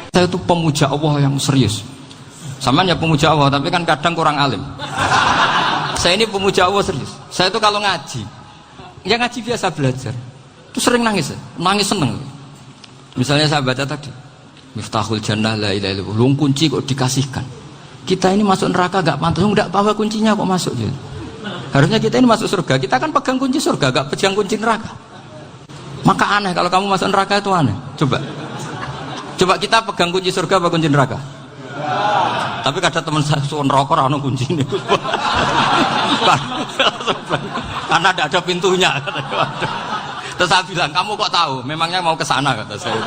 Saya itu pemuja Allah yang serius. Sampean ya pemuja Allah, tapi kan kadang kurang alim. Saya ini pemuja Allah serius. Saya itu kalau ngaji, ya ngaji biasa belajar, itu sering nangis, nangis seneng. Misalnya saya baca tadi, Miftahul Jannah la ilaha illallah, lung kunci kok dikasihkan. Kita ini masuk neraka gak pantas, enggak bawa kuncinya kok masuk gitu. Harusnya kita ini masuk surga, kita kan pegang kunci surga, gak pegang kunci neraka. Maka aneh kalau kamu masuk neraka itu aneh. Coba kita pegang kunci surga apa kunci neraka? Tapi kata teman saya, suon rokok rano kunci ini. Karena tidak ada pintunya. Terus saya bilang, kamu kok tahu? Memangnya mau ke sana kata saya.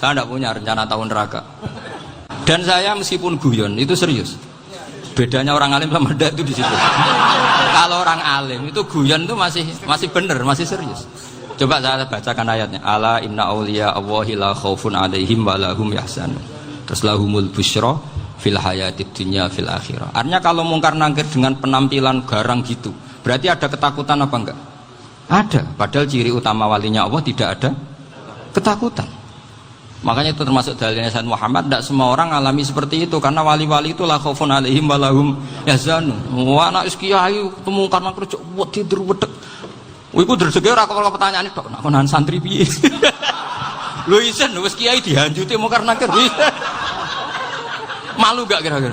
Saya tidak punya rencana tahu neraka. Dan saya meskipun guyon itu serius. Bedanya orang alim sama ndak itu di situ. Kalau orang alim itu guyon itu masih benar, masih serius. Coba saya bacakan ayatnya. Ala inna awliya Allahi la khaufun alaihim wa lahum yahzanun. Terus lahumul busyra fil hayatid dunya fil akhirah. Artinya kalau mungkar nangkir dengan penampilan garang gitu, berarti ada ketakutan apa enggak? Ada. Padahal ciri utama walinya Allah tidak ada ketakutan. Makanya itu termasuk dalilnya Sayyid Muhammad. Tidak semua orang alami seperti itu, karena wali-wali itu la khaufun alaihim wa lahum yahzanun. Wah anak kiai mungkar nangkir cok tidur wedek. Iku rezeki ora kok pertanyaan tok nek konan santri piye. Lho isen wis kiai dihanjuti mungkar nakir. Malu gak kira-kira?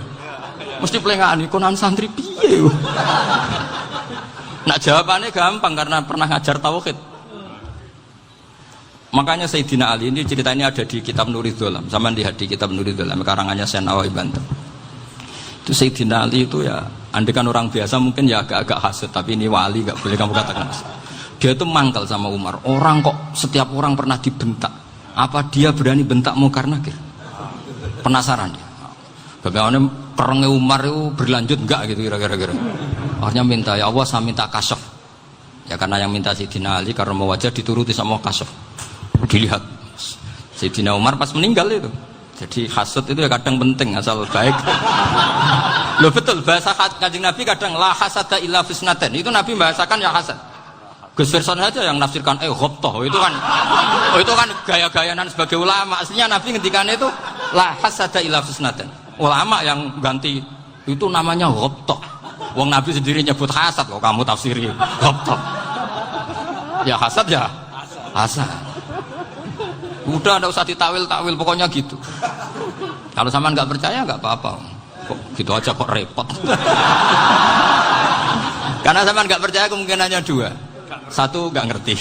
Mesti plengane konan santri piye. Nak jawabannya gampang karena pernah ngajar tauhid. Makanya Sayyidina Ali ini ceritanya ada di kitab Nurul Dholam. Sama lihat di kitab Nurul Dholam karangannya Syekh Nawawi Banten. Itu Sayyidina Ali itu ya, andekan orang biasa mungkin ya agak-agak hasud, tapi ini wali gak boleh kamu katakan hasud. Dia itu mangkal sama Umar. Orang kok setiap orang pernah dibentak. Apa dia berani bentak mungkar nakir? Penasaran dia. Bagaimana perangnya Umar itu berlanjut enggak gitu kira-kira. Akhirnya minta, ya Allah saya minta kasyaf. Ya karena yang minta Sayyidina Ali karena mau wajah dituruti sama kasyaf. Dilihat Sayyidina Umar pas meninggal itu. Jadi hasud itu ya kadang penting asal baik. Loh betul, bahasa Kanjeng Nabi kadang la hasada illa fisnaten. Itu Nabi bahasakan ya hasad. Gus Verson saja yang nafsirkan ghobtoh itu kan gaya-gayanan sebagai ulama. Aslinya Nabi ngendikannya itu la hasada illa fisnaten. Ulama yang ganti itu namanya ghobtoh. Wong Nabi sendiri nyebut hasad kok kamu tafsiri ghobtoh. Ya hasad ya hasad. Udah enggak usah ditawil-tawil pokoknya gitu. Kalau sampean nggak percaya nggak apa-apa. Kok gitu aja kok repot. Karena sampean nggak percaya kemungkinannya dua. Satu nggak ngerti.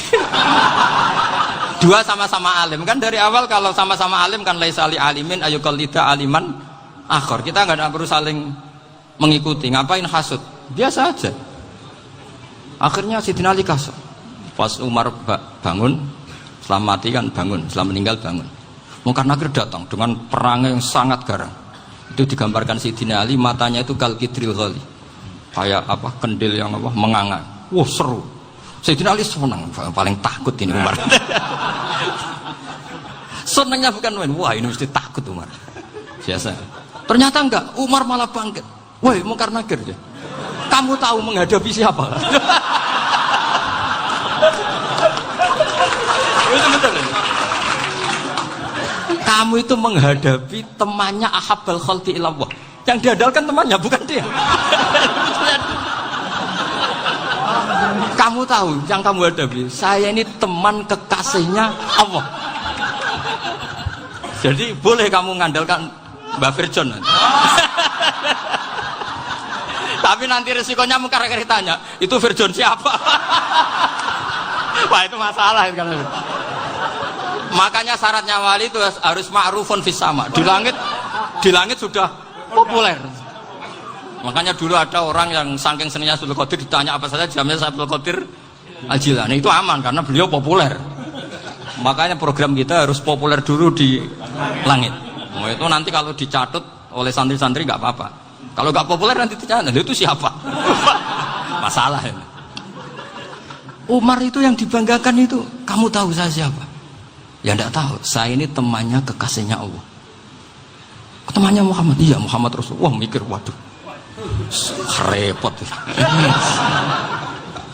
Dua sama-sama alim. Kan dari awal kalau sama-sama alim kan laisa li alimin ayuqallida aliman akhor. Kita nggak perlu saling mengikuti. Ngapain hasud? Biasa aja. Akhirnya Sayyidina Ali kasar. Pas Umar bangun, setelah mati kan bangun, setelah meninggal bangun. Mungkar nakir datang dengan perang yang sangat garang. Itu digambarkan Sayyidina Ali, matanya itu kal kidril ghali. Kayak apa? Kendil yang apa? Menganga. Wah, seru. Sayyidina Ali senang, paling takut ini Umar. Senangnya bukan main, wah ini mesti takut Umar. Biasa. Ternyata enggak, Umar malah bangkit. Woi, mungkar nakir ya. Kamu tahu menghadapi siapa? Itu betul. Kamu itu menghadapi temannya ahabbal khalqi ilallah. Yang diandalkan temannya bukan dia. Kamu tahu yang kamu hadapi, saya ini teman kekasihnya Allah. Jadi boleh kamu mengandalkan Mbak Virjon. Tapi nanti resikonya mungkar nakir tanya, itu Virjon siapa? Wah itu masalah kan. Makanya syaratnya wali itu harus ma'rufun fis sama. Di langit sudah populer. Makanya dulu ada orang yang saking seninya Abdul Qadir ditanya apa saja jamnya Abdul Qadir Al-Jilani. Itu aman karena beliau populer. Makanya program kita harus populer dulu di langit. Oh, itu nanti kalau dicatut oleh santri-santri nggak apa-apa. Kalau nggak populer nanti dicatat, itu siapa? Masalah ini. Umar itu yang dibanggakan itu, kamu tahu saya siapa? Ya enggak tahu, saya ini temannya kekasihnya Allah. Temannya Muhammad, iya Muhammad Rasulullah. Wah mikir, waduh repot.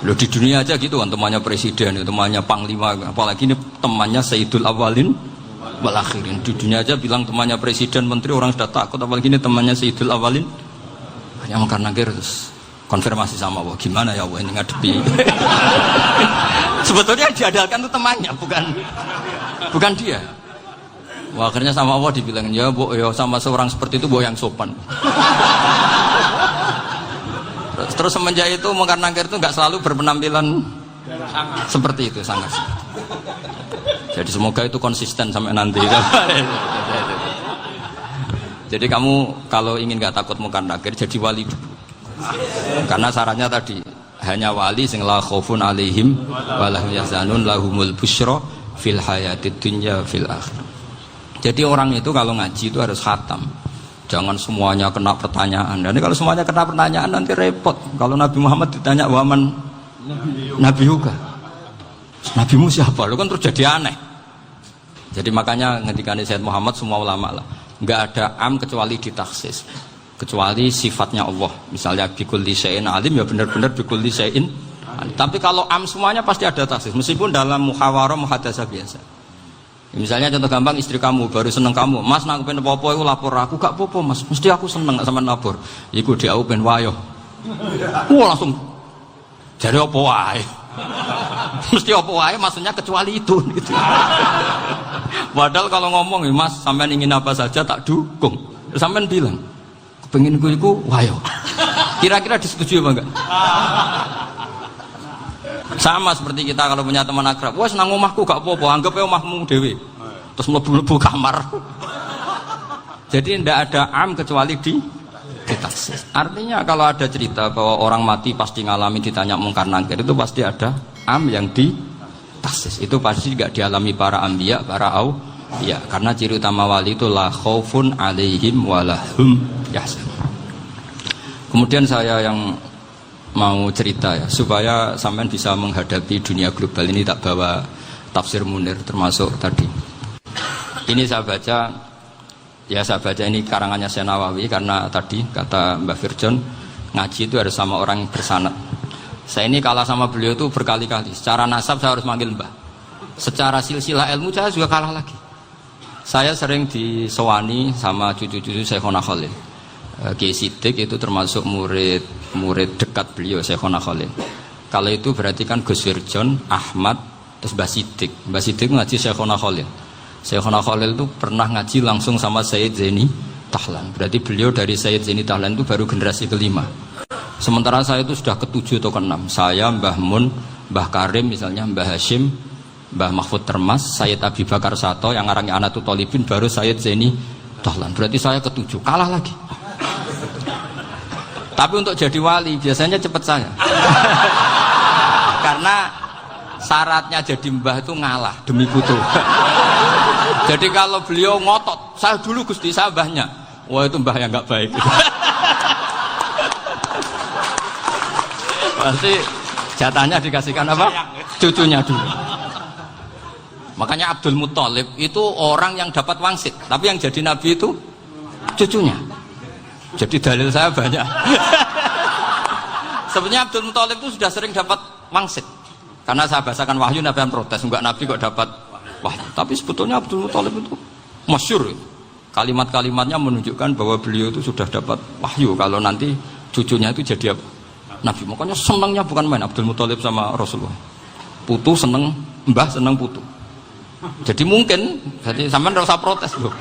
Loh di dunia aja gitu kan, temannya presiden, temannya panglima, apalagi ini temannya Sayyidul Awalin wal akhirin. Di dunia aja bilang temannya presiden, menteri, orang sudah takut, apalagi ini temannya Sayyidul Awalin. Yang mungkar nakir terus konfirmasi sama Allah, gimana ya Allah ini ngadepi. Sebetulnya yang diandalkan itu temannya, bukan dia. Wah, akhirnya sama Allah dibilang, ya bu, ya sama seorang seperti itu bu yang sopan. Terus semenjak itu mungkar nakir itu nggak selalu berpenampilan seperti itu, sangat. Jadi semoga itu konsisten sampai nanti. Jadi kamu kalau ingin nggak takut mungkar nakir, jadi wali dulu. Karena syaratnya tadi hanya wali sing la khaufun alaihim walahum yahzanun lahumul busyra fil hayatid dunya fil akhirah. Jadi orang itu kalau ngaji itu harus khatam. Jangan semuanya kena pertanyaan. Dan kalau semuanya kena pertanyaan nanti repot. Kalau Nabi Muhammad ditanya waman Nabi juga. Nabimu siapa? Lu kan terus jadi aneh. Jadi makanya ngendikane Sayyid Muhammad semua ulama lah, enggak ada am kecuali ditaksis. Kecuali sifatnya Allah. Misalnya bikulli syai'in alim ya benar-benar bikulli syai'in. Tapi kalau am semuanya pasti ada taksis. Meskipun dalam muhawarah muhadasah biasa. Misalnya contoh gampang, istri kamu baru seneng kamu, mas nak pengen apa-apa itu lapor aku, gak apa-apa mas, mesti aku seneng gak sama lapor. Iku dia aku pengen wayo. Wah langsung jadi apa wae. Mesti apa wae maksudnya kecuali itu gitu. Padahal kalau ngomong mas sampean ingin apa saja tak dukung. Sampean bilang kepengin iku wayo. Kira-kira disetujui apa enggak? Sama seperti kita kalau punya teman akrab, wah senang omahku gak apa-apa, anggap ya omahmu dewe. Terus mlebu-mlebu kamar. Jadi tidak ada am kecuali ditaksis. Artinya kalau ada cerita bahwa orang mati pasti ngalami ditanya mungkar nakir, itu pasti ada am yang ditaksis. Itu pasti gak dialami para anbiya, para auliya. Karena ciri utama wali itu la khaufun alaihim walahum yahzanun. Kemudian saya yang mau cerita ya, supaya sampean bisa menghadapi dunia global ini, tak bawa tafsir Munir termasuk tadi. Ini saya baca ini karangannya Syekh Nawawi, karena tadi kata Mbak Firjon ngaji itu harus sama orang yang bersanad. Saya ini kalah sama beliau itu berkali-kali. Secara nasab saya harus manggil Mbah. Secara silsilah ilmu saya juga kalah lagi. Saya sering disewani sama cucu-cucu Syekhona Khalil. Kiai Siddiq itu termasuk murid dekat beliau Syekhona Khalil. Kalau itu berarti kan Gus Wirjon, Ahmad, terus Mbah Siddiq. Mbah Siddiq ngaji Syekhona Khalil. Syekhona Khalil itu pernah ngaji langsung sama Sayyid Zaini Tahlan. Berarti beliau dari Sayyid Zaini Tahlan itu baru generasi kelima. Sementara saya itu sudah ke-7 atau ke-6. Saya, Mbah Mun, Mbah Karim misalnya, Mbah Hashim, Mbah Mahfud Termas, Sayyid Abi Bakar Sato yang arangnya Anatul Tolibin, baru Sayyid Zaini Tahlan. Berarti saya ke-7, kalah lagi. Tapi untuk jadi wali biasanya cepat saya. Karena syaratnya jadi mbah itu ngalah demi putu. Jadi kalau beliau ngotot, saya dulu Gusti, saya mbahnya. Wah itu mbah yang nggak baik. Pasti jatahnya dikasihkan apa? Cucunya dulu. Makanya Abdul Muthalib itu orang yang dapat wangsit, tapi yang jadi nabi itu cucunya. Jadi dalil saya banyak. Sebenarnya Abdul Muthalib itu sudah sering dapat wangsit. Karena saya bahasakan wahyu, Nabi yang protes, enggak Nabi kok dapat wahyu. Tapi sebetulnya Abdul Muthalib itu masyhur. Kalimat-kalimatnya menunjukkan bahwa beliau itu sudah dapat wahyu kalau nanti cucunya itu jadi Nabi. Makanya senangnya bukan main Abdul Muthalib sama Rasulullah. Putu seneng, mbah seneng putu. Jadi mungkin, jadi sampean enggak usah protes loh.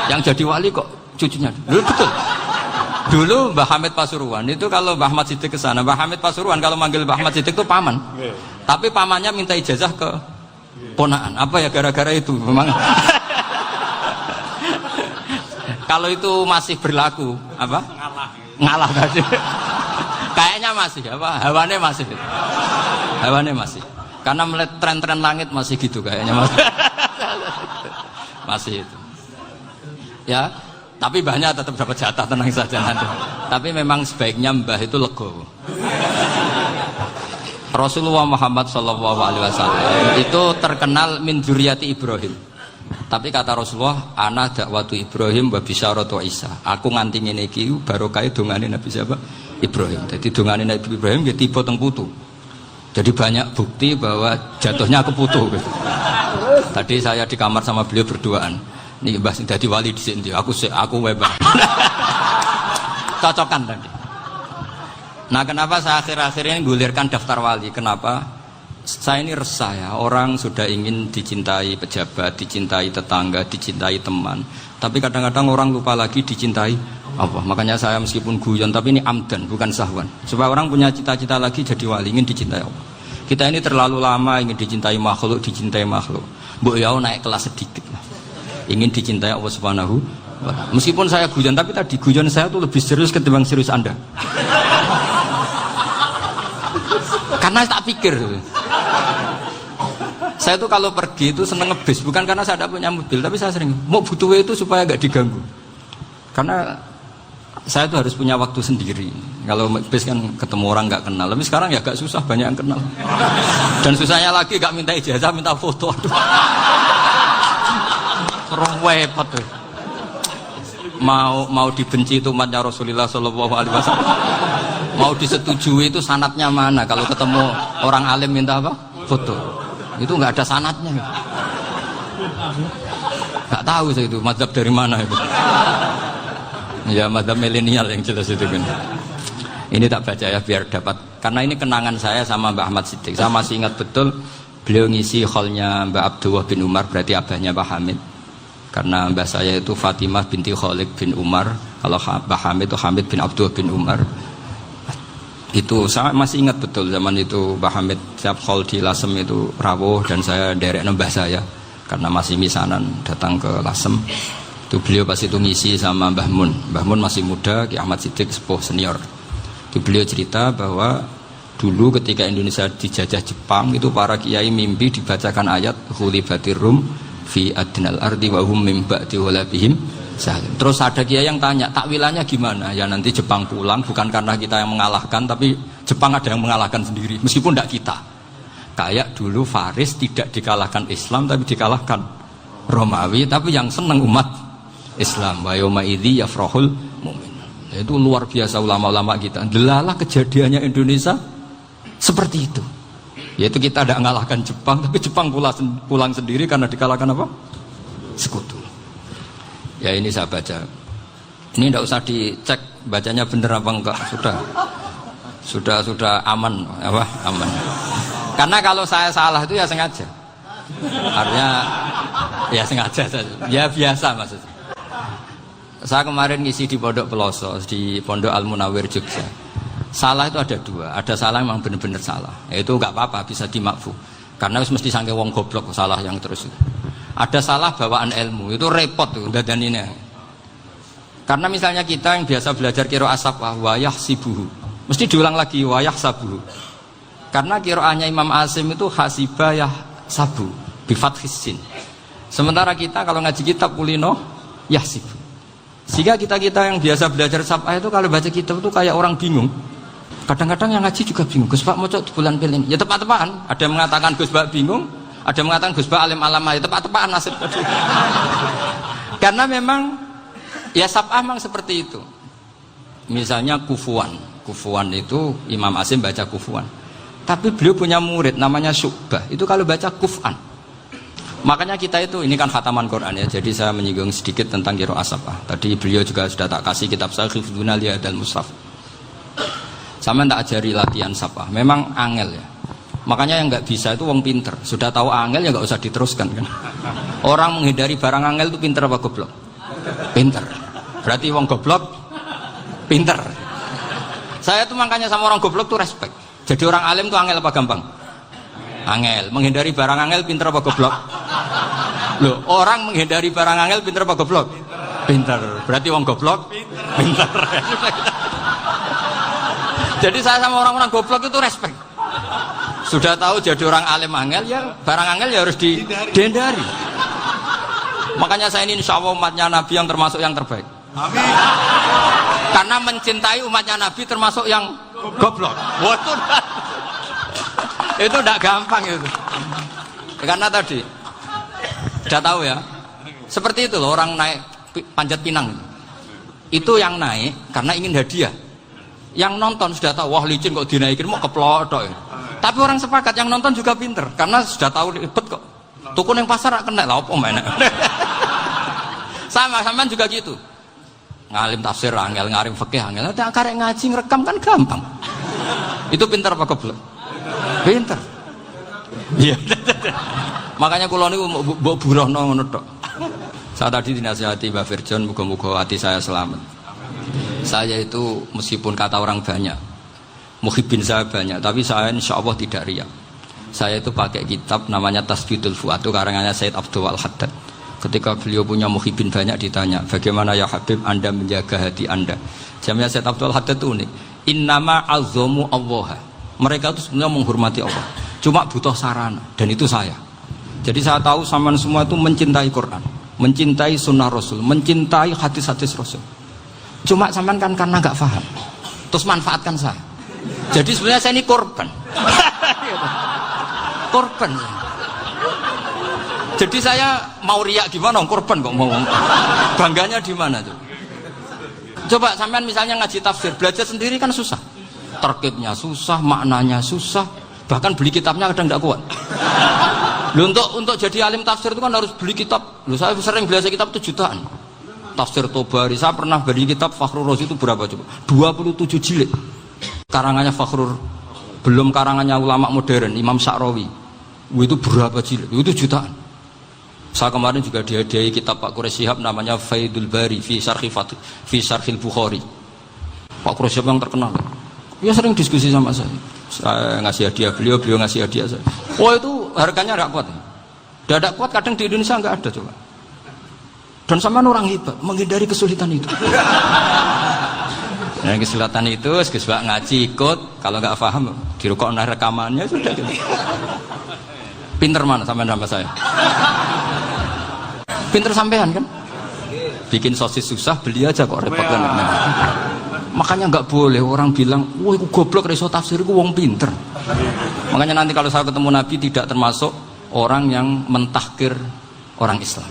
Yang jadi wali kok cucunya. Loh, betul. Dulu Mbah Hamid Pasuruan itu kalau Mbah Ahmad Siddiq ke sana, Mbah Hamid Pasuruan kalau manggil Mbah Ahmad Siddiq itu paman. Tapi pamannya minta ijazah ke ponaan. Apa ya gara-gara itu memang. Kalau itu masih berlaku, apa? Ngalah tadi. Kayaknya masih, apa? Hawane masih. Hawane masih. Karena melihat tren-tren langit masih gitu kayaknya masih. Masih itu. Ya. Tapi mbahnya tetap dapat jatah, tenang saja nanti. Tapi memang sebaiknya mbah itu legowo. Rasulullah Muhammad SAW itu terkenal min dzurriyyati Ibrahim. Tapi kata Rasulullah, ana dakwatu Ibrahim wa bisyaratu Isa. Aku nganti ngene iki barokah dongane Nabi siapa? Ibrahim. Jadi dongane Nabi Ibrahim ya tiba teng putu. Jadi banyak bukti bahwa jatuhnya ke putu gitu. Tadi saya di kamar sama beliau berduaan. Nih Mbah sing dadi wali di sini, aku webah. Cocokan tadi. Nah, kenapa saya akhir-akhir ini gulirkan daftar wali? Kenapa? Saya ini resah ya, orang sudah ingin dicintai pejabat, dicintai tetangga, dicintai teman. Tapi kadang-kadang orang lupa lagi dicintai apa. Makanya saya meskipun guyon, tapi ini amdan, bukan sahwan. Supaya orang punya cita-cita lagi jadi wali, ingin dicintai Allah. Kita ini terlalu lama ingin dicintai makhluk. Mbok ya naik kelas sedikit lah. Ingin dicintai Allah Subhanahu wa Ta'ala. Meskipun saya guyon, tapi tadi guyon saya tuh lebih serius ketimbang serius Anda. Karena tak pikir. Saya tuh kalau pergi itu seneng ngebis, bukan karena saya tidak punya mobil, tapi saya sering mau butuh itu supaya nggak diganggu. Karena saya tuh harus punya waktu sendiri. Kalau ngebis kan ketemu orang nggak kenal, tapi sekarang ya agak susah, banyak yang kenal. Dan susahnya lagi nggak minta ijazah, minta foto. Terus repot tuh. Mau dibenci itu umatnya Rasulullah Shallallahu Alaihi Wasallam. Mau disetujui itu sanatnya mana? Kalau ketemu orang alim minta apa? Foto. Itu nggak ada sanatnya. Nggak tahu saya itu mazhab dari mana itu. Ya mazhab milenial yang jelas itu kan. Ini tak baca ya biar dapat. Karena ini kenangan saya sama Mbak Ahmad Siddiq. Saya masih ingat betul beliau ngisi hallnya Mbak Abdullah bin Umar, berarti abahnya Mbak Hamid. Karena mbak saya itu Fatimah binti Khalid bin Umar. Kalau Mbak Hamid itu Hamid bin Abdullah bin Umar. Itu saya masih ingat betul zaman itu Mbah Hamid siap hall di Lasem itu rawuh dan saya derek mbah saya karena masih misanan datang ke Lasem. Itu beliau pas itu ngisi sama Mbah Mun. Mbah Mun masih muda, Ki Ahmad Siddiq sepuh senior. Itu beliau cerita bahwa dulu ketika Indonesia dijajah Jepang itu para kiai mimpi dibacakan ayat Khulibatir Rum fi adnal ardi wa hum min ba'di walabihim. Terus ada kiai yang tanya, takwilannya gimana? Ya nanti Jepang pulang bukan karena kita yang mengalahkan, tapi Jepang ada yang mengalahkan sendiri, meskipun tidak kita. Kayak dulu Faris tidak dikalahkan Islam, tapi dikalahkan Romawi, tapi yang senang umat Islam. Wa yauma idzi yafrahul mu'min. Itu luar biasa ulama-ulama kita. Delalah kejadiannya Indonesia seperti itu. Yaitu kita tidak mengalahkan Jepang, tapi Jepang pulang sendiri karena dikalahkan apa? Sekutu. Ya ini saya baca. Ini tidak usah dicek bacanya bener apa enggak, sudah aman apa? Aman. Karena kalau saya salah itu ya sengaja. Artinya ya sengaja saja. Ya biasa maksudnya. Saya kemarin ngisi di Pondok Peloso, di Pondok Al Munawir Jogja. Salah itu ada dua. Ada salah memang benar-benar salah. Ya, itu enggak apa-apa, bisa dimakfu. Karena mesti sangke wong goblok salah yang terus itu. Ada salah bawaan ilmu, itu repot tuh dan ini. Karena misalnya kita yang biasa belajar qiraah safah wayah sibuhu, mesti diulang lagi wayah sabuhu. Karena qiraahnya Imam Asim itu hasibah yah sabu bi fathis sin. Sementara kita kalau ngaji kitab kulino yahsib. Sehingga kita yang biasa belajar safah itu kalau baca kitab itu kayak orang bingung. Kadang-kadang yang ngaji juga bingung. Gus Pak mau di bulan pilih. Ya tepat-tepatan. Ada yang mengatakan Gus Pak bingung. Ada yang mengatakan Gus Ba alim alama, tepat-tepat nasib tadi. Karena memang ya sab'ah memang seperti itu. Misalnya kufuan itu Imam Asim baca kufuan. Tapi beliau punya murid namanya Syu'bah. Itu kalau baca kuf'an. Makanya kita itu, ini kan khataman Quran ya. Jadi saya menyinggung sedikit tentang qiraah sab'ah. Tadi beliau juga sudah tak kasih kitab saya Hifdzuna Liyadal Mushaf. Sama tak ajari latihan sab'ah. Memang angel ya. Makanya yang nggak bisa itu wong pinter. Sudah tahu angel ya nggak usah diteruskan kan. Orang menghindari barang angel itu pinter apa goblok? Pinter. Berarti wong goblok pinter. Saya tuh makanya sama orang goblok tuh respect. Jadi orang alim tuh angel apa gampang? Angel. Menghindari barang angel pinter apa goblok? Loh, orang menghindari barang angel pinter apa goblok? Pinter. Berarti wong goblok pinter. Jadi saya sama orang-orang goblok itu respect. Sudah tahu jadi orang alim angel ya barang angel ya harus dihindari. Makanya saya ini insya Allah umatnya Nabi yang termasuk yang terbaik. Amin. Karena mencintai umatnya Nabi termasuk yang goblok. Itu tidak gampang itu. Karena tadi sudah tahu ya. Seperti itu loh orang naik Panjat Pinang. Itu yang naik karena ingin hadiah. Yang nonton sudah tahu wah licin kok dinaikin mau keplodok ya. Tapi orang sepakat yang nonton juga pinter karena sudah tahu ribet kok. Tuku yang pasar kena lah apa mana. Sama juga gitu. Ngalim tafsir angel, ngalim fikih angel. Nanti karek ngaji ngerekam kan gampang. Itu pinter apa goblok? Pinter. Iya. Makanya kula niku mbok burohno ngono tok. Saya tadi dinasihati Mbak Firjon, muga-muga hati saya selamat. Saya itu meskipun kata orang banyak, muhibbin saya banyak, tapi saya insya Allah tidak riya. Saya itu pakai kitab namanya Tasbidul Fuad, itu karangannya Said Abdul Al-Haddad. Ketika beliau punya muhibbin banyak ditanya, bagaimana ya Habib Anda menjaga hati Anda? Jamnya Said Abdul Al-Haddad itu unik. Innama azzamu Allah. Mereka itu sebenarnya menghormati Allah. Cuma butuh sarana, dan itu saya. Jadi saya tahu sampean semua itu mencintai Quran, mencintai sunnah Rasul, mencintai hadis-hadis Rasul. Cuma sampean kan karena nggak paham, terus manfaatkan saya. Jadi sebenarnya saya ini korban. Korban. Jadi saya mau riak gimana? Korban kok mau. Bangganya di mana tuh? Coba sampean misalnya ngaji tafsir, belajar sendiri kan susah. Terkitnya susah, maknanya susah. Bahkan beli kitabnya kadang tidak kuat. Loh, untuk jadi alim tafsir itu kan harus beli kitab. Loh, saya sering belajar kitab itu jutaan. Tafsir Tobari, saya pernah beli kitab Fakhrur Razi itu berapa coba? 27 jilid. Karangannya Fakhrur, belum karangannya ulama modern, Imam Sa'rawi. Itu berapa jilid? Itu jutaan. Saya kemarin juga dihadiahi kitab Pak Quraish Shihab namanya Faidul Bari fi Syarhil Bukhari. Pak Quraish Shihab yang terkenal. Dia sering diskusi sama saya. Saya ngasih hadiah beliau ngasih hadiah saya. Oh itu harganya nggak kuat. Tidak kuat kadang di Indonesia nggak ada coba. Dan sama orang hebat menghindari kesulitan itu. Nah, kesulitan itu sebab ngaji ikut, kalau nggak paham dirukok rekamannya sudah gitu. Pinter mana sampean sama saya? Pinter sampean kan? Bikin sosis susah, beli aja kok repot kan. Makanya nggak boleh orang bilang, wah aku goblok reso tafsir, aku wong pinter. Makanya nanti kalau saya ketemu Nabi tidak termasuk orang yang mentahkir orang Islam.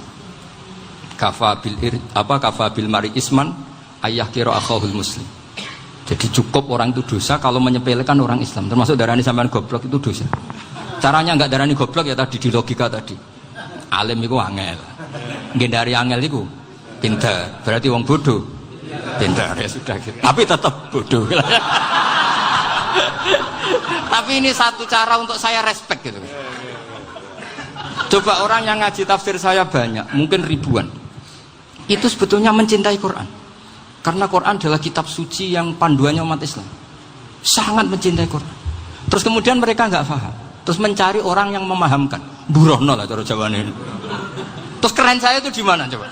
Kafabil mari isman ayah kira akhahul muslim. Jadi cukup orang itu dosa kalau menyepelekan orang Islam. Termasuk darani sampean goblok itu dosa. Caranya nggak darani goblok ya tadi di logika tadi. Alim itu angel. Ngendari angel itu pinter. Berarti wong bodoh. Pinter ya sudah gitu. Tapi tetap bodoh. Tapi ini satu cara untuk saya respect gitu. Coba orang yang ngaji tafsir saya banyak, mungkin ribuan. Itu sebetulnya mencintai Quran. Karena Quran adalah kitab suci yang panduannya umat Islam. Sangat mencintai Quran. Terus kemudian mereka nggak paham. Terus mencari orang yang memahamkan. Burohno lah cara jawabannya ini. Terus keren saya itu di mana coba?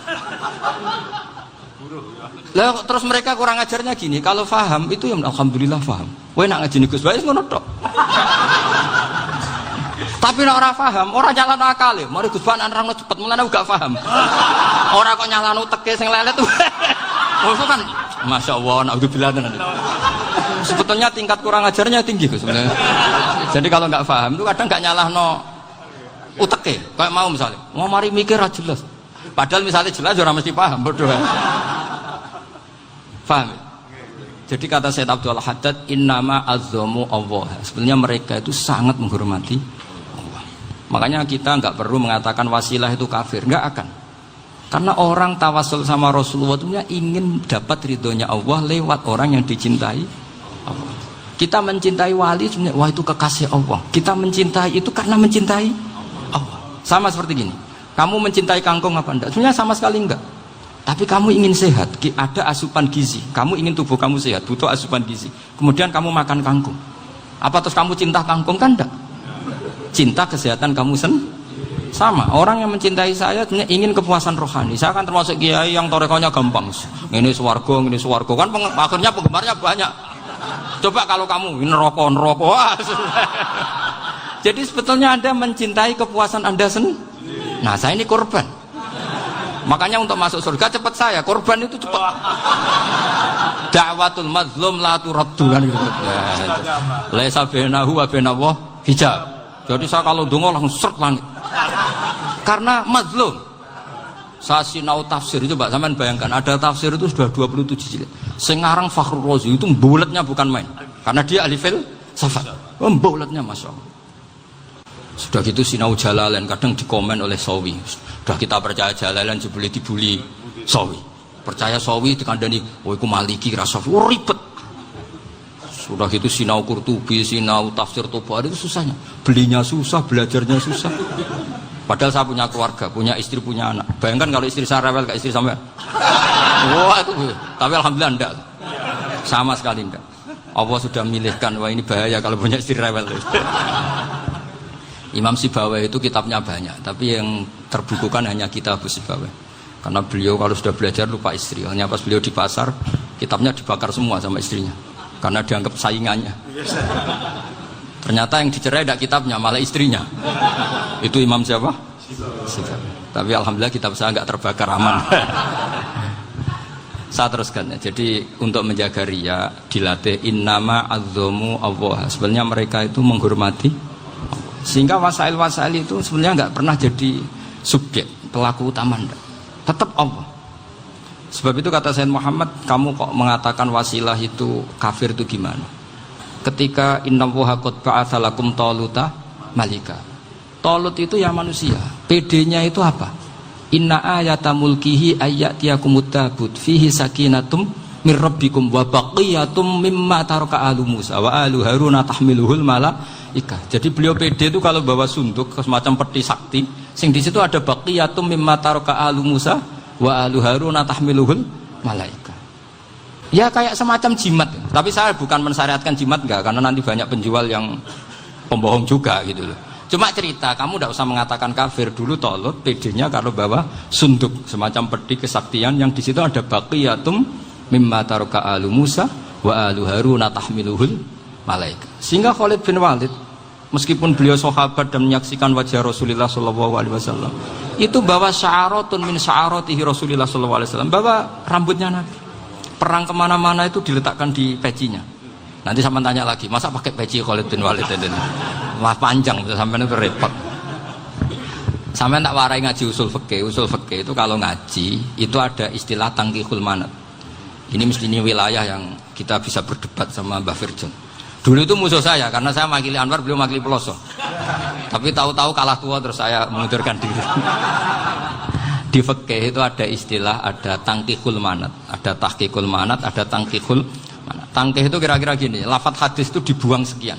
Lah terus mereka kurang ajarnya gini, kalau paham itu ya alhamdulillah paham. Kowe nak ngaji Gus Bae ngono tok. Tapi nek ora paham, ora nyalano akale. Mari Gus Bae nerangno cepet mulane gak paham. Ora kok nyalano teke sing lelet tuh. Oh kan Masya Allah, naudzubillah tenan. Sebetulnya tingkat kurang ajarnya tinggi Gus sebenarnya. Jadi kalau nggak paham itu kadang nggak nyalahno uteke. Kayak mau misalnya, mau mari mikir aja jelas. Padahal misalnya jelas orang mesti paham, bodoh. Paham? Jadi kata Said Abdul Haddad, innama azzamu Allah. Sebenarnya mereka itu sangat menghormati Allah. Makanya kita nggak perlu mengatakan wasilah itu kafir, nggak akan. Karena orang tawasul sama Rasulullah itu ingin dapat ridhonya Allah lewat orang yang dicintai Allah. Kita mencintai wali sebenarnya, wah itu kekasih Allah. Kita mencintai itu karena mencintai Allah. Sama seperti gini, kamu mencintai kangkung apa enggak? Sebenarnya sama sekali enggak. Tapi kamu ingin sehat, ada asupan gizi. Kamu ingin tubuh kamu sehat, butuh asupan gizi. Kemudian kamu makan kangkung. Apa terus kamu cinta kangkung kan enggak? Cinta kesehatan kamu sama. Orang yang mencintai saya sebenarnya ingin kepuasan rohani. Saya kan termasuk kiai yang torekonya gampang. Ini swarga kan akhirnya penggemarnya banyak. Coba kalau kamu neraka. Wah. Jadi sebetulnya Anda mencintai kepuasan Anda sendiri. Nah, saya ini korban. Makanya untuk masuk surga cepat saya. Korban itu cepat. Da'watul mazlum la turaddu kan gitu. Laisa bainahu wa bainallah hijab. Jadi saya kalau dongo langsung seret langit. Karena mazlum. Saya sinau tafsir itu Mbak, sampean bayangkan ada tafsir itu sudah 27 jilid. Sing ngarang Fakhrur Razi itu buletnya bukan main. Karena dia ahli filsafat. Membulatnya Masya Allah. Sudah gitu sinau Jalalain kadang dikomen oleh Sawi. Sudah kita percaya Jalalain jebule dibuli Sawi. Percaya Sawi dikandani, "Oh iku Maliki rasa ribet." Sudah gitu sinau Qurtubi, sinau tafsir Tabari itu susahnya. Belinya susah, belajarnya susah. Padahal saya punya keluarga, punya istri, punya anak. Bayangkan kalau istri saya rewel kayak istri sampai. Wah itu. Tapi alhamdulillah enggak. Sama sekali enggak. Allah sudah milihkan, wah ini bahaya kalau punya istri rewel. Imam Sibawai itu kitabnya banyak, tapi yang terbukukan hanya kitab Sibawai. Karena beliau kalau sudah belajar lupa istri. Hanya pas beliau di pasar, kitabnya dibakar semua sama istrinya. Karena dianggap saingannya. Ternyata yang dicerai tidak kitabnya, malah istrinya. Itu Imam siapa? Sibawai. Tapi alhamdulillah kitab saya nggak terbakar, aman. Saya teruskan ya. Jadi untuk menjaga riya dilatih innama azzamu Allah. Sebenarnya mereka itu menghormati. Sehingga wasail-wasail itu sebenarnya nggak pernah jadi subjek pelaku utama, enggak. Tetap Allah. Sebab itu kata Sayyid Muhammad, kamu kok mengatakan wasilah itu kafir itu gimana? Ketika innallaha qad ba'atsa lakum taluta malika. Talut itu ya manusia. PD-nya itu apa? Inna ayata mulkihi ayyatiyakumut tabut fihi sakinatum mir rabbikum wa baqiyatum mimma taraka alu Musa wa alu Haruna tahmiluhul malaika. Jadi beliau PD itu kalau bawa sunduk semacam peti sakti, sing di situ ada baqiyatum mimma taraka alu Musa wa alu Haruna tahmiluhul malaika. Ya kayak semacam jimat. Tapi saya bukan mensyariatkan jimat enggak, karena nanti banyak penjual yang pembohong juga gitu loh. Cuma cerita, kamu tidak usah mengatakan kafir. Dulu Talut PD-nya kalau bawa sunduk semacam peti kesaktian yang di situ ada baqiyatum mimma taraka alu Musa wa alu Haruna tahmiluhul malaika. Sehingga Khalid bin Walid meskipun beliau sahabat dan menyaksikan wajah Rasulullah SAW, itu bawa sya'aratun min sya'aratihi Rasulullah SAW, bawa rambutnya Nabi. Perang kemana-mana itu diletakkan di pecinya. Nanti sama tanya lagi, masa pakai peci Khalid bin Walid ini? Wah panjang, sampai itu repot. Sampai tak warai ngaji usul fikih. Usul fikih itu kalau ngaji itu ada istilah tangkihul manat. Ini mestinya wilayah yang kita bisa berdebat sama Mbah Firjon. Dulu itu musuh saya karena saya makili Anwar, beliau makili Peloso. Tapi tahu-tahu kalah tua terus saya mengundurkan diri. Di fikih itu ada istilah, ada tangkihul manat, ada tahqiqul manat, ada tangkihul manat. Tangkih itu kira-kira gini, lafadz hadis itu dibuang sekian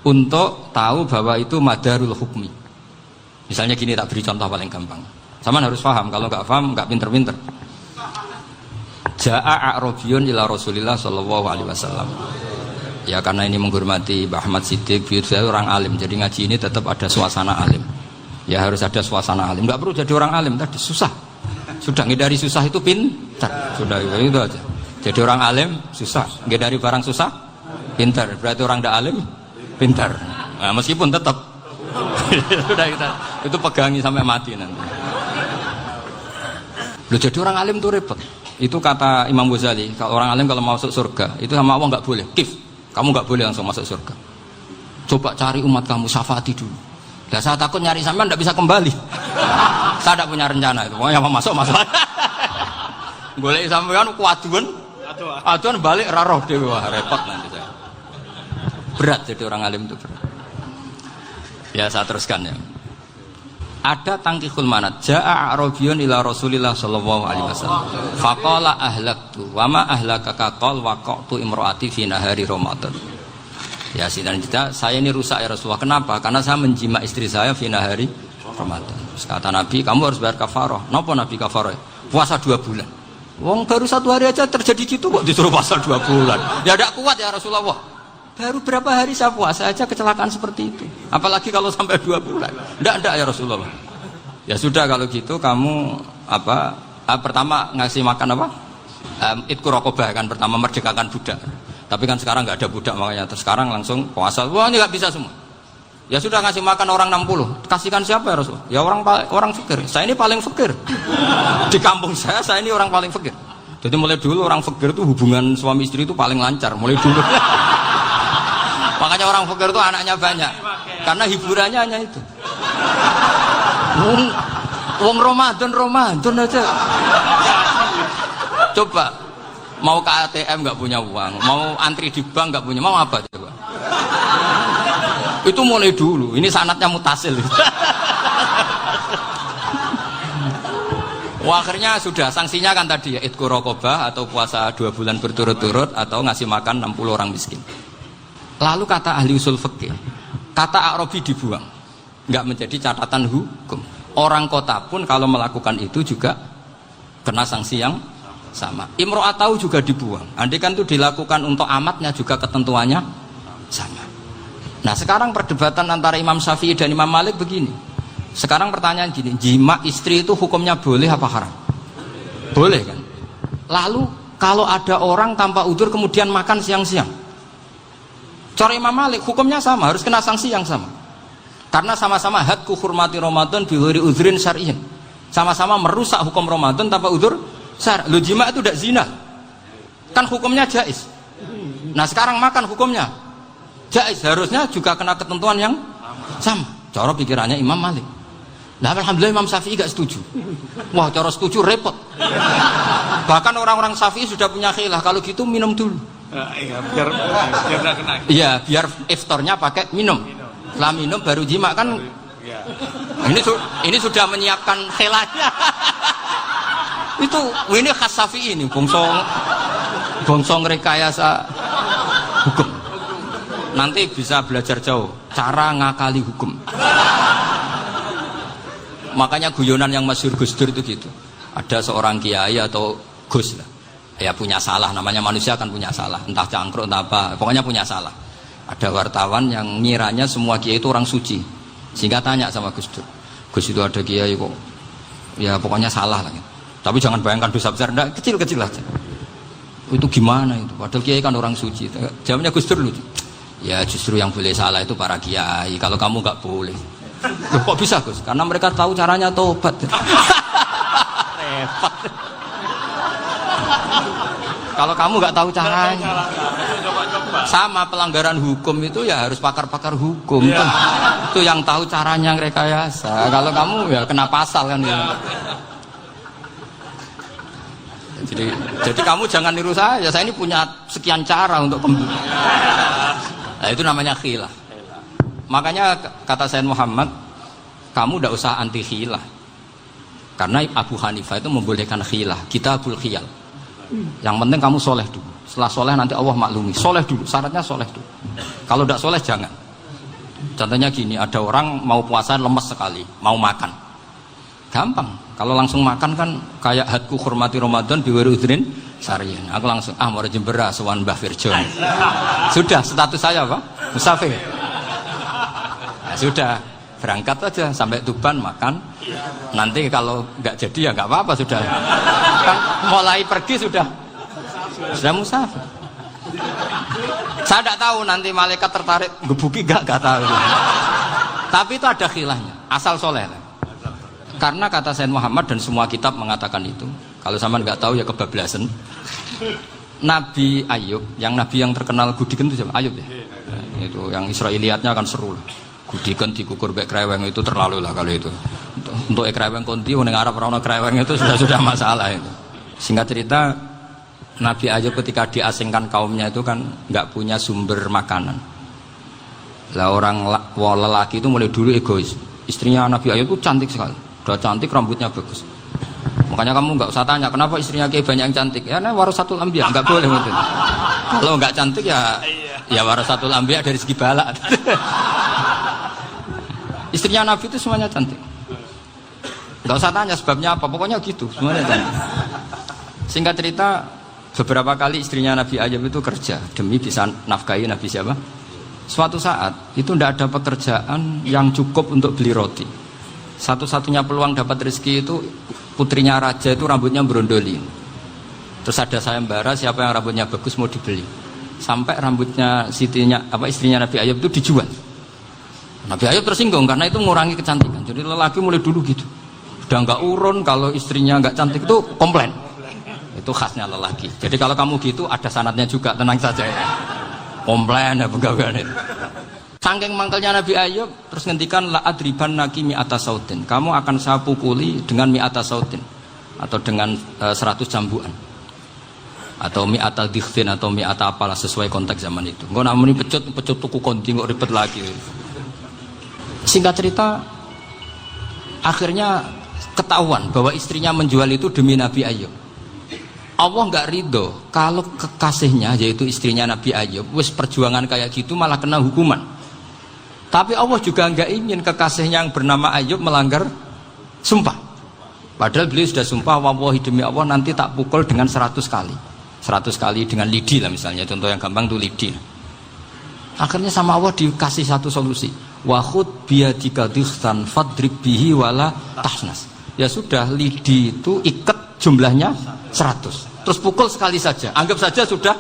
untuk tahu bahwa itu madarul hukmi. Misalnya gini, tak beri contoh paling gampang. Sama harus paham, kalau nggak paham nggak pinter-pinter. Ja'a a'rabiyun ila Rasulillah sallallahu alaihi wasallam. Ya karena ini menghormati Mbah Ahmad Siddiq, saya orang alim, jadi ngaji ini tetap ada suasana alim. Ya harus ada suasana alim. Nggak perlu jadi orang alim tadi, susah. Sudah ngindari susah itu pintar. Sudah itu aja. Jadi orang alim susah, ngindari barang susah pintar. Berarti orang tidak alim pintar. Nah, meskipun tetap sudah kita itu pegangi sampai mati nanti. Loh, jadi orang alim itu repot. Itu kata Imam Ghazali, kalau orang alim kalau mau masuk surga itu sama Allah nggak boleh. Kif, kamu nggak boleh langsung masuk surga. Coba cari umat kamu, syafaati dulu. Ya saya takut nyari sampean nggak bisa kembali. Saya tidak punya rencana itu. Pokoknya mau masuk. Golek sampean kuaduan, aduan balik raroh dewe, wah repot nanti saya. Berat jadi orang alim itu berat. Ya saya teruskan ya. Ada tangkihul manat. Ja'a a'rabiyun ila Rasulillah sallallahu alaihi wasallam. Faqala ahlaktu wa ma ahlakaka qal waqa'tu imraati fi nahari Ramadan. Ya sidang kita, saya ini rusak ya Rasulullah. Kenapa? Karena saya menjima istri saya fi nahari Ramadan. Terus kata Nabi, kamu harus bayar kafarah. Napa Nabi kafarah? Puasa 2 bulan. Wong baru 1 hari aja terjadi gitu kok disuruh puasa 2 bulan. Ya tidak kuat ya Rasulullah. Baru berapa hari saya puasa aja kecelakaan seperti itu. Apalagi kalau sampai 2 bulan. Tidak ya Rasulullah. Ya sudah kalau gitu kamu apa? Pertama ngasih makan apa? Itqu raqabah kan, pertama merdekakan budak. Tapi kan sekarang nggak ada budak makanya terus sekarang langsung puasa. Wah ini nggak bisa semua. Ya sudah ngasih makan orang 60. Kasihkan siapa ya Rasulullah? Ya orang fakir. Saya ini paling fakir. Di kampung saya ini orang paling fakir. Jadi mulai dulu orang fakir itu hubungan suami istri itu paling lancar mulai dulu. Makanya orang fakir itu anaknya banyak karena hiburannya hanya itu. Wong Ramadan aja. Coba mau ke ATM nggak punya uang, mau antri di bank nggak punya, mau apa coba? Itu mulai dulu. Ini sanatnya mutasil. Wah, akhirnya sudah sanksinya kan tadi ya idku raqabah atau puasa 2 bulan berturut-turut atau ngasih makan 60 orang miskin. Lalu kata ahli usul fikih, kata Arabi dibuang, nggak menjadi catatan hukum. Orang kota pun kalau melakukan itu juga kena sanksi yang sama. Imro'atau juga dibuang. Andai kan itu dilakukan untuk amatnya juga ketentuannya sama. Nah sekarang perdebatan antara Imam Syafi'i dan Imam Malik begini. Sekarang pertanyaan gini, jima istri itu hukumnya boleh apa haram? Boleh kan? Lalu kalau ada orang tanpa udzur kemudian makan siang-siang, cara Imam Malik hukumnya sama, harus kena sanksi yang sama. Karena sama-sama hadku hurmati Ramadan bighairi udzrin syar'iyyin. Sama-sama merusak hukum Ramadan tanpa udzur syar'. Lu jima itu tidak zina. Kan hukumnya jaiz. Nah, sekarang makan hukumnya jaiz, harusnya juga kena ketentuan yang sama. Cara pikirannya Imam Malik. Nah, alhamdulillah Imam Syafi'i gak setuju. Wah, cara setuju repot. Bahkan orang-orang Syafi'i sudah punya khilaf, kalau gitu minum dulu. Iya, biar gak kena. Iya, biar iftarnya pakai minum. Setelah minum baru jima kan. Ya. Ini sudah menyiapkan khilafnya. Ini khas Syafi'i ini, bongsong rekayasa hukum. Nanti bisa belajar jauh cara ngakali hukum. Makanya guyonan yang masyhur Gus Dur itu gitu. Ada seorang kiai atau Gus lah, ya punya salah, namanya manusia kan punya salah, entah cangkruk entah apa, pokoknya punya salah. Ada wartawan yang ngiranya semua kiai itu orang suci, sehingga tanya sama Gus Dur, Gus itu ada kiai kok, ya pokoknya salah lah gitu. Tapi jangan bayangkan dosa besar, enggak, kecil-kecil aja. Itu gimana itu? Padahal kiai kan orang suci. Jawabnya Gus Dur lucu. Ya justru yang boleh salah itu para kiai, kalau kamu nggak boleh. Loh, kok bisa Gus? Karena mereka tahu caranya tobat. Repot. Kalau kamu nggak tahu caranya, sama pelanggaran hukum itu ya harus pakar-pakar hukum. Ya. Itu yang tahu caranya rekayasa. Kalau kamu ya kena pasal kan. Ya. Jadi kamu jangan niru saya. Saya ini punya sekian cara untuk nah, itu namanya khilaf. Makanya kata Sayyid Muhammad, kamu tidak usah anti khilaf. Karena Abu Hanifah itu membolehkan khilaf, kitabul khiyal. Yang penting kamu soleh dulu. Setelah soleh nanti Allah maklumi. Soleh dulu, syaratnya soleh dulu. Kalau tidak soleh jangan. Contohnya gini, ada orang mau puasa lemes sekali, mau makan. Gampang. Kalau langsung makan kan kayak hadku hormati Ramadan biwiri udrin syar'iyyin. Aku langsung mau jembera sowan Mbah Firjon. Sudah status saya apa? Musafir. Nah, sudah berangkat aja sampai Tuban makan. Nanti kalau nggak jadi ya nggak apa-apa sudah. Kan mulai pergi sudah musafir. Saya tidak tahu nanti malaikat tertarik gebuki nggak tahu. Tapi itu ada khilafnya. Asal soleh. Karena kata Sayyid Muhammad dan semua kitab mengatakan itu. Kalau sama nggak tahu ya kebablasan. Nabi Ayub, yang nabi yang terkenal gudikan itu siapa? Ayub ya. Nah, itu yang Israiliyatnya akan seru lah. Gudikan dikukur bek kreweng itu terlalu lah kalau itu. Untuk kreweng konti, orang Arab orang kreweng itu sudah masalah itu. Singkat cerita, Nabi Ayub ketika diasingkan kaumnya itu kan nggak punya sumber makanan. Lah orang lelaki itu mulai dulu egois. Istrinya Nabi Ayub itu cantik sekali. Udah cantik, rambutnya bagus. Makanya kamu nggak usah tanya kenapa istrinya kayak banyak yang cantik. Ya, nah, warasatul anbiya nggak boleh gitu. Kalau nggak cantik ya warasatul anbiya dari segi balak. Istrinya Nabi itu semuanya cantik. Nggak usah tanya sebabnya apa, pokoknya gitu, semuanya cantik. Singkat cerita, beberapa kali istrinya Nabi Ayub itu kerja demi bisa nafkahi Nabi siapa? Suatu saat itu tidak ada pekerjaan yang cukup untuk beli roti. Satu-satunya peluang dapat rezeki itu putrinya raja itu rambutnya berondoli. Terus ada sayembara siapa yang rambutnya bagus mau dibeli. Sampai rambutnya istrinya Nabi Ayub itu dijual. Nabi Ayub tersinggung karena itu mengurangi kecantikan. Jadi lelaki mulai dulu gitu. Udah nggak urun kalau istrinya nggak cantik itu komplain. Itu khasnya lelaki. Jadi kalau kamu gitu ada sanadnya juga, tenang saja ya. Komplain ya pegawaian itu. Saking mangkelnya Nabi Ayub terus ngendikan la adriban naki mi'ata sautin. Kamu akan saya pukuli dengan mi'ata sautin atau dengan 100 cambuan. Atau mi'ata dikhtin atau mi'ata apalah sesuai konteks zaman itu. Engko namanya pecut tuku konti kok ribet lagi. Singkat cerita, akhirnya ketahuan bahwa istrinya menjual itu demi Nabi Ayub. Allah nggak ridho kalau kekasihnya yaitu istrinya Nabi Ayub wis perjuangan kayak gitu malah kena hukuman. Tapi Allah juga nggak ingin kekasihnya yang bernama Ayub melanggar sumpah. Padahal beliau sudah sumpah, wallahi demi Allah nanti tak pukul dengan 100 kali. 100 kali dengan lidi lah misalnya, contoh yang gampang itu lidi. Akhirnya sama Allah dikasih satu solusi. Wa khud biyadika dikhtan fadrib bihi wala tahnas. Ya sudah, lidi itu ikat jumlahnya 100. Terus pukul sekali saja. Anggap saja sudah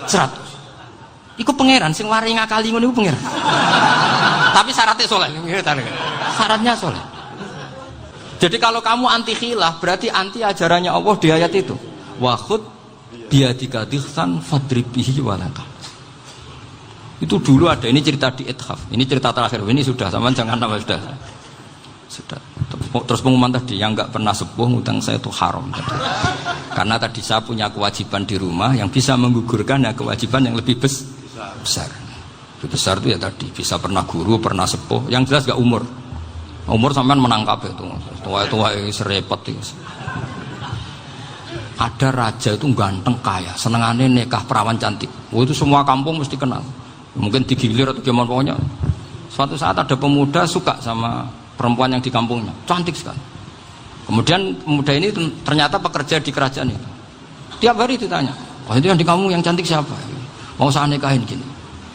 100. Iku pangeran sing wari ngakali ngono iku pangeran. Tapi syaratnya soleh. Syaratnya soleh. Jadi kalau kamu anti khilaf berarti anti ajarannya Allah di ayat itu. Wa khud biyadika dikhtan fadrib bihi wala tahnas. Itu dulu ada, ini cerita di Ithaf, ini cerita terakhir, ini sudah, sama jangan nama sudah. Terus pengumuman tadi, yang nggak pernah sepuh ngutang saya itu haram tadi. Karena tadi saya punya kewajiban di rumah yang bisa menggugurkan ya kewajiban yang lebih besar. Lebih besar itu ya tadi, bisa pernah guru, pernah sepuh, yang jelas nggak umur. Umur sampean menangkap itu, tua-tua serepet itu. Ada raja itu ganteng kaya, senengannya nikah perawan cantik. Oh, itu semua kampung mesti kenal. Mungkin digilir atau gimana pokoknya. Suatu saat ada pemuda suka sama perempuan yang di kampungnya, cantik sekali. Kemudian pemuda ini ternyata pekerja di kerajaan itu. Tiap hari ditanya, "Oh, itu yang di kampung yang cantik siapa? Mau saya nikahin gini."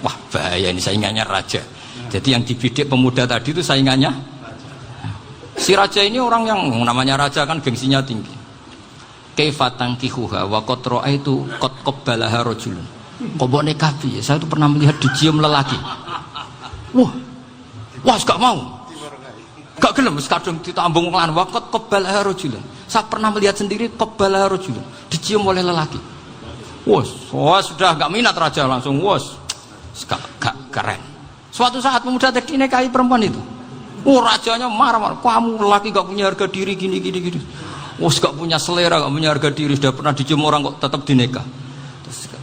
Wah, bahaya ini, saingannya raja. Jadi yang dibidik pemuda tadi itu saingannya. Si raja ini orang yang namanya raja kan gengsinya tinggi. Kaifatang kihuha wa qad ra'aitu qad qabbalaha rajulun. Kobok nekabi, saya itu pernah melihat dicium lelaki. Wah, gak mau, gak gelem, kadang ditambung lan wakot qabbalaha rajulun. Saya pernah melihat sendiri qabbalaha rajulun, dicium oleh lelaki. Wah, sudah gak minat raja langsung, gak keren. Suatu saat pemuda tadi nikahi perempuan itu. Rajanya marah-marah, kamu lelaki gak punya harga diri gini. Gak punya selera, gak punya harga diri, sudah pernah dicium orang kok tetap dinikah.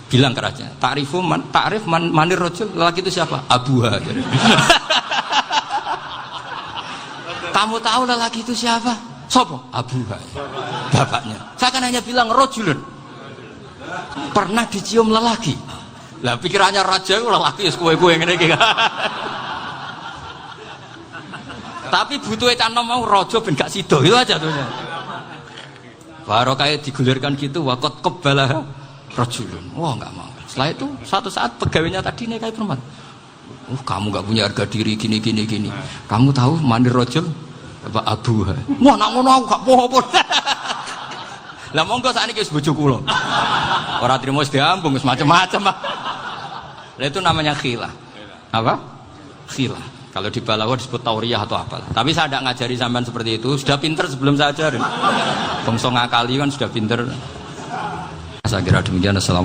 Bilang ke raja, takrif manir rojul, lelaki itu siapa? Abuha. Kamu tahu lelaki itu siapa? Sopo? Abuha, bapaknya. Saya kan hanya bilang rojulun, pernah dicium lelaki. Lah pikirannya raja itu lelaki kue-kue ngene iki. Tapi butuh canom mau rojo ben gak sido, itu aja tuh. Baru kayak digulirkan gitu, wakot kebalah rajulun. Wah, nggak mau. Setelah itu suatu saat pegawainya tadi nikahi perempuan. Kamu nggak punya harga diri gini. Kamu tahu manir rajul apa abuha? Wah, nak ngono aku gak apa-apa. Lah monggo sakniki wis bojo kula. Ora trimo wis diambung wis macam-macam. Lah itu namanya khilah. Apa? Khilah. Kalau di Balawa disebut tauriyah atau apalah. Tapi saya tidak ngajari sampean seperti itu. Sudah pinter sebelum saya ajarin. Bangsa ngakali kan sudah pinter. Saya kira demikian. Assalamualaikum.